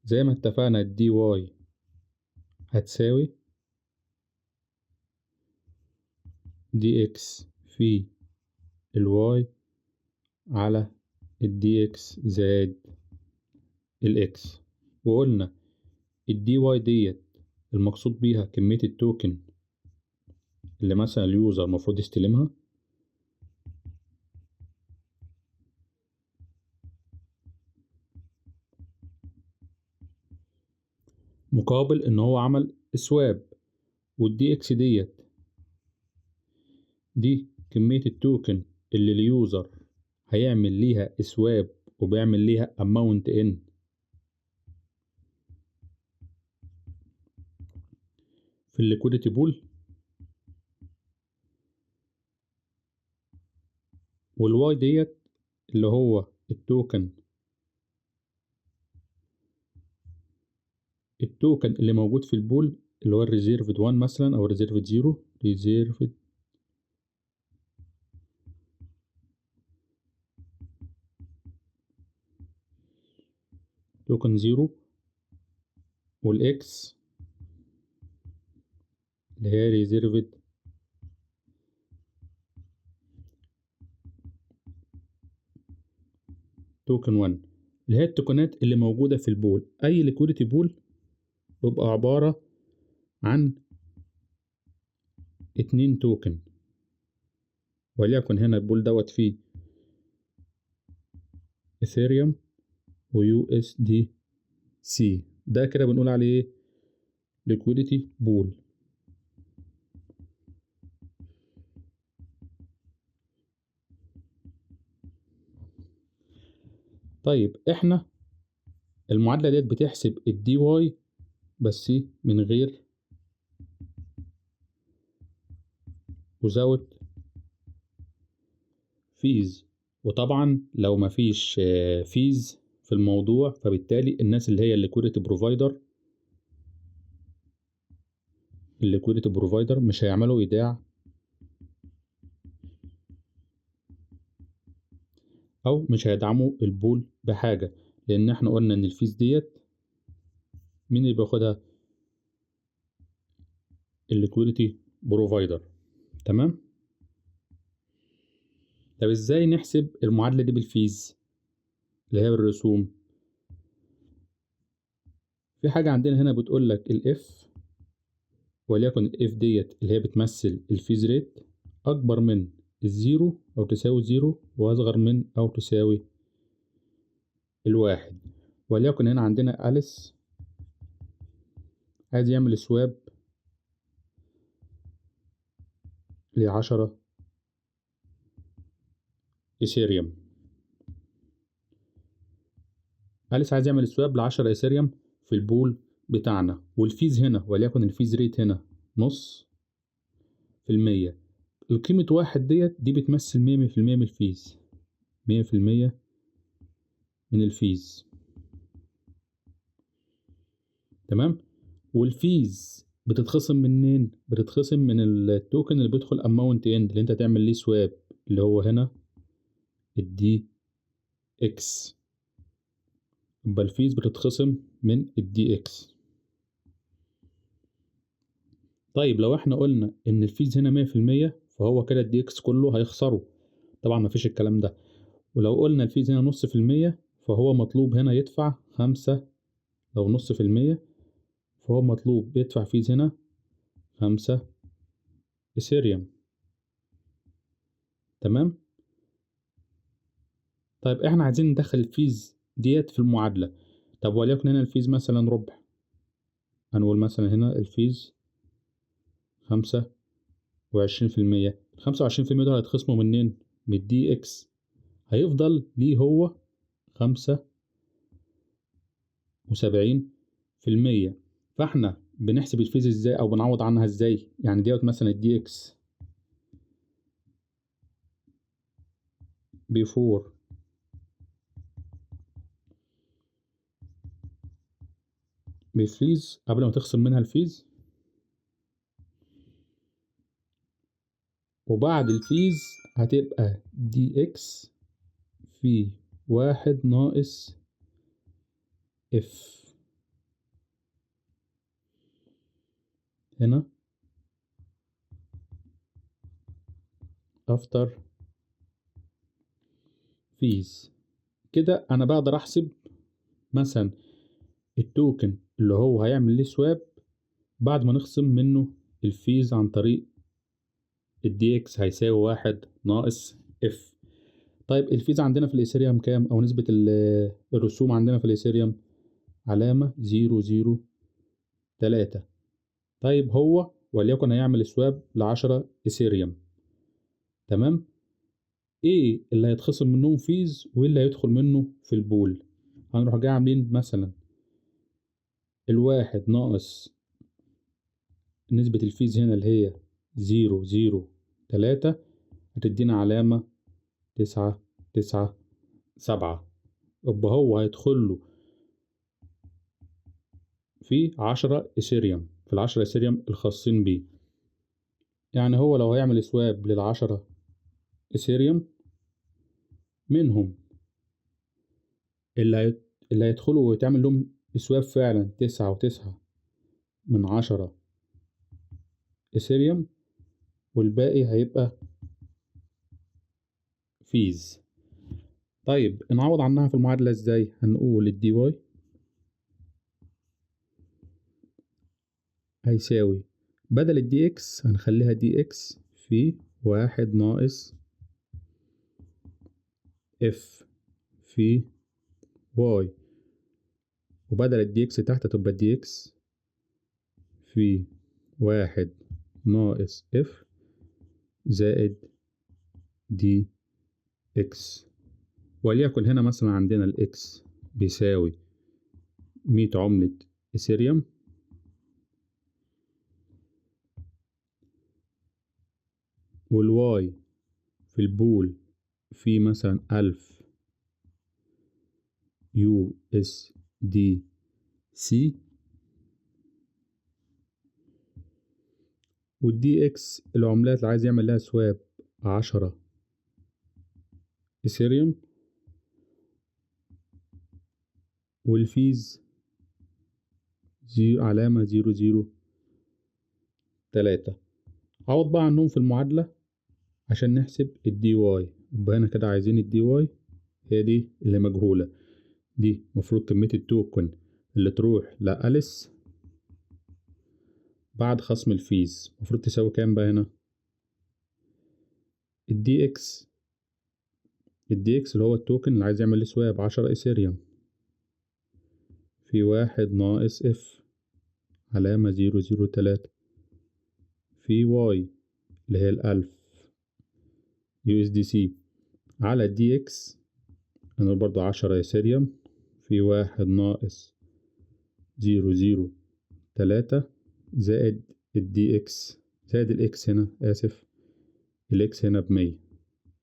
زي ما اتفقنا الدي واي هتساوي دي اكس في الواي على الدي اكس زائد الاكس، وقلنا الدي واي ديت المقصود بيها كمية التوكن اللي مثلا اليوزر المفروض يستلمها، مقابل ان هو عمل سواب. والدي اكس دي كمية التوكن اللي اليوزر هيعمل ليها سواب وبيعمل ليها اماونت ان في الليكويديتي بول. والواي اللي هو التوكن اللي موجود في البول، اللي هو الريزيرفد 1 مثلا او الريزيرفد 0، ريزيرفد توكن 0، والاكس اللي هي ريزيرفد توكن 1، اللي هي التوكنات اللي موجودة في البول. اي ليكويديتي بول بيبقى عبارة عن 2 توكن، وليكن هنا البول فيه اثيريوم ويو اس دي سي. ده كده بنقول عليه ليكويديتي بول. طيب احنا المعادلة ديت بتحسب الدي واي بس من غير وزاوت فيز. وطبعا لو مفيش فيز في الموضوع، فبالتالي الناس اللي هي الليكويديتي بروفايدر مش هيعملوا ايداع او مش هيدعموا البول بحاجة، لان احنا قلنا ان الفيز مين اللي بياخدها؟ الليكويديتي بروفايدر. تمام. طب ازاي نحسب المعادلة دي بالفيز اللي هي بالرسوم؟ في حاجة عندنا هنا بتقول لك الاف، وليكن الاف اللي هي بتمثل الفيز ريت، اكبر من الزيرو او تساوي زيرو، واصغر من او تساوي الواحد. وليكن هنا عندنا أليس عايز يعمل سواب ل10 ايثيريوم. أليس عايز يعمل سواب ل10 ايثيريوم في البول بتاعنا، والفيز هنا وليكن الفيز ريت هنا نص في المية. القيمة واحد دي بتمثل 100% من الفيز، 100% من الفيز. تمام. والفيز بتتخصم منين؟ بتتخصم من التوكن اللي بيدخل اماونت اند اللي انت تعمل ليه سواب، اللي هو هنا الدي اكس. يبقى الفيز بتتخصم من الدي اكس. طيب لو احنا قلنا ان الفيز هنا 100%، فهو كده الدي اكس كله هيخسره. طبعا مفيش الكلام ده. ولو قلنا الفيز هنا نص في المية، فهو مطلوب هنا يدفع 5. لو نص في المية فهو مطلوب يدفع فيز هنا 5 ايثيريوم. تمام. طيب احنا عايزين ندخل الفيز في المعادلة. طب وليكن هنا الفيز مثلا ربع، هنقول مثلا هنا الفيز 25%. 25% دول هيتخصموا منين؟ من الدي اكس. هيفضل ليه هو 75%. فاحنا بنحسب الفيز ازاي او بنعوض عنها ازاي؟ يعني مثلا الدي اكس بيفور بفريز قبل ما تخصم منها الفيز، وبعد الفيز هتبقى دي اكس في 1 ناقص اف. هنا after fees. كده انا بقدر احسب مثلا التوكن اللي هو هيعمل ليه سواب بعد ما نخصم منه الفيز عن طريق الدي اكس هيساوي 1 ناقص اف. طيب الفيز عندنا في الايثيريوم كام، او نسبة الرسوم عندنا في الايثيريوم علامة 0.003. طيب هو وليكن هيعمل سواب ل10 ايثيريوم، تمام. ايه اللي هيتخصم منهم فيز وايه اللي هيدخل منه في البول؟ هنروح جاي عاملين مثلا الواحد ناقص نسبة الفيز هنا اللي هي 0.003 هتدينا علامة 9.9.7. يبقى هو هيدخله في 10 ايثيريوم، في ال10 ايثيريوم الخاصين بيه. يعني هو لو هيعمل سواب لل10 ايثيريوم منهم اللي هيدخلوا ويتعمل لهم سواب فعلا 9.9 ايثيريوم، والباقي هيبقى فيز. طيب نعوض عنها في المعادلة ازاي؟ هنقول الدي واي هيساوي بدل الدي اكس هنخليها دي اكس في 1 ناقص اف في واي، وبدل الدي اكس تحت تبقى الدي اكس في 1 ناقص اف زائد دي اكس. وليكن هنا مثلا عندنا الاكس بيساوي 100 عملة ايثيريوم، والواي في البول في مثلا 1000 يو اس دي سي، والدي اكس العملات اللي عايز يعمل لها سواب 10 ايثيريوم، والفيز علامة 0.003. عوض بقى عنهم في المعادلة عشان نحسب الدي واي. يبقى هنا كده عايزين الدي واي هي دي اللي مجهولة، دي مفروض كمية التوكن اللي تروح لأليس بعد خصم الفيز مفروض تساوي كام بقى هنا؟ الدي اكس اللي هو التوكن اللي عايز يعمل سواب 10 ايثيريوم في 1 ناقص اف علامة 0.003 في واي اللي هي 1000 يو اس دي سي على الدي اكس هنقول برضو 10 ايثيريوم في 1 ناقص 0.003 زائد الدي اكس زائد الاكس هنا، اسف الاكس هنا ب100.